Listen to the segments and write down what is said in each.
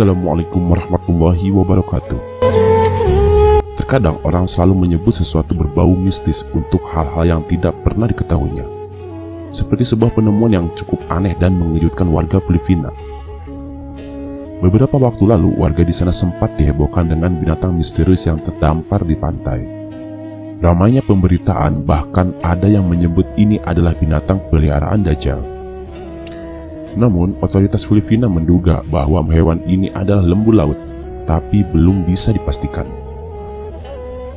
Assalamualaikum warahmatullahi wabarakatuh. Terkadang orang selalu menyebut sesuatu berbau mistis untuk hal-hal yang tidak pernah diketahuinya. Seperti sebuah penemuan yang cukup aneh dan mengejutkan warga Filipina. Beberapa waktu lalu, warga di sana sempat dihebohkan dengan binatang misterius yang terdampar di pantai. Ramainya pemberitaan, bahkan ada yang menyebut ini adalah binatang peliharaan Dajjal. Namun, otoritas Filipina menduga bahwa hewan ini adalah lembu laut, tapi belum bisa dipastikan.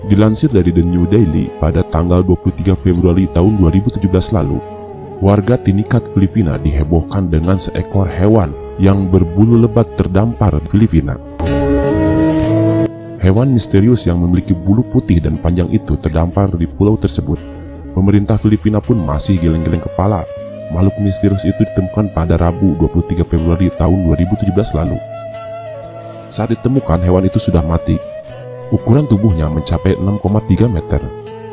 Dilansir dari The New Daily pada tanggal 23 Februari tahun 2017 lalu, warga Tinikat Filipina dihebohkan dengan seekor hewan yang berbulu lebat terdampar di Filipina. Hewan misterius yang memiliki bulu putih dan panjang itu terdampar di pulau tersebut. Pemerintah Filipina pun masih geleng-geleng kepala. Makhluk misterius itu ditemukan pada Rabu 23 Februari tahun 2017 lalu. Saat ditemukan, hewan itu sudah mati. Ukuran tubuhnya mencapai 6,3 meter,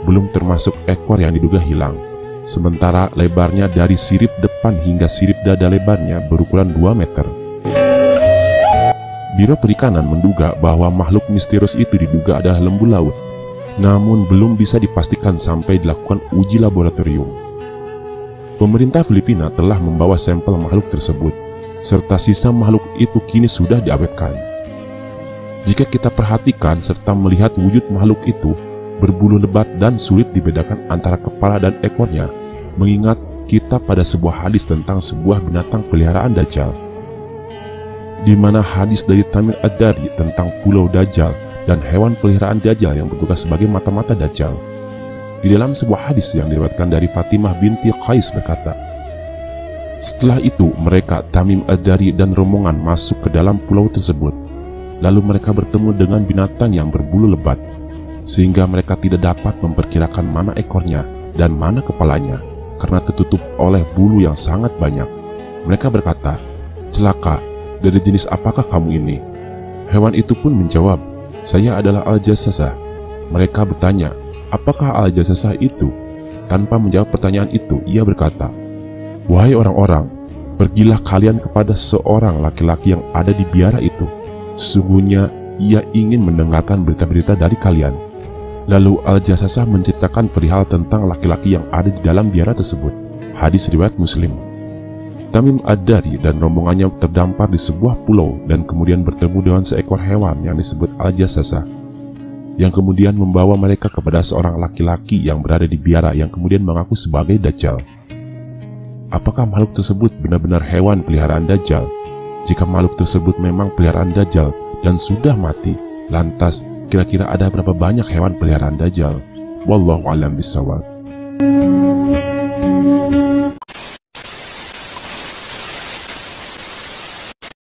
belum termasuk ekor yang diduga hilang. Sementara lebarnya dari sirip depan hingga sirip dada lebarnya berukuran 2 meter. Biro Perikanan menduga bahwa makhluk misterius itu diduga adalah lembu laut, namun belum bisa dipastikan sampai dilakukan uji laboratorium. Pemerintah Filipina telah membawa sampel makhluk tersebut, serta sisa makhluk itu kini sudah diawetkan. Jika kita perhatikan serta melihat wujud makhluk itu, berbulu lebat dan sulit dibedakan antara kepala dan ekornya, mengingat kita pada sebuah hadis tentang sebuah binatang peliharaan Dajjal, di mana hadis dari Tamim Ad-Dari tentang Pulau Dajjal dan hewan peliharaan Dajjal yang bertugas sebagai mata-mata Dajjal. Di dalam sebuah hadis yang diriwayatkan dari Fatimah binti Qais berkata, setelah itu mereka Tamim Ad-Dari dan rombongan masuk ke dalam pulau tersebut. Lalu mereka bertemu dengan binatang yang berbulu lebat, sehingga mereka tidak dapat memperkirakan mana ekornya dan mana kepalanya, karena tertutup oleh bulu yang sangat banyak. Mereka berkata, celaka, dari jenis apakah kamu ini? Hewan itu pun menjawab, saya adalah Al-Jassasah. Mereka bertanya, apakah Al-Jassasah itu? Tanpa menjawab pertanyaan itu, ia berkata, wahai orang-orang, pergilah kalian kepada seorang laki-laki yang ada di biara itu. Sesungguhnya ia ingin mendengarkan berita-berita dari kalian. Lalu Al-Jassasah menceritakan perihal tentang laki-laki yang ada di dalam biara tersebut. Hadis riwayat Muslim. Tamim Ad-Dari dan rombongannya terdampar di sebuah pulau dan kemudian bertemu dengan seekor hewan yang disebut Al-Jassasah, yang kemudian membawa mereka kepada seorang laki-laki yang berada di biara yang kemudian mengaku sebagai Dajjal. Apakah makhluk tersebut benar-benar hewan peliharaan Dajjal? Jika makhluk tersebut memang peliharaan Dajjal dan sudah mati, lantas kira-kira ada berapa banyak hewan peliharaan Dajjal? Wallahu a'lam bishawab.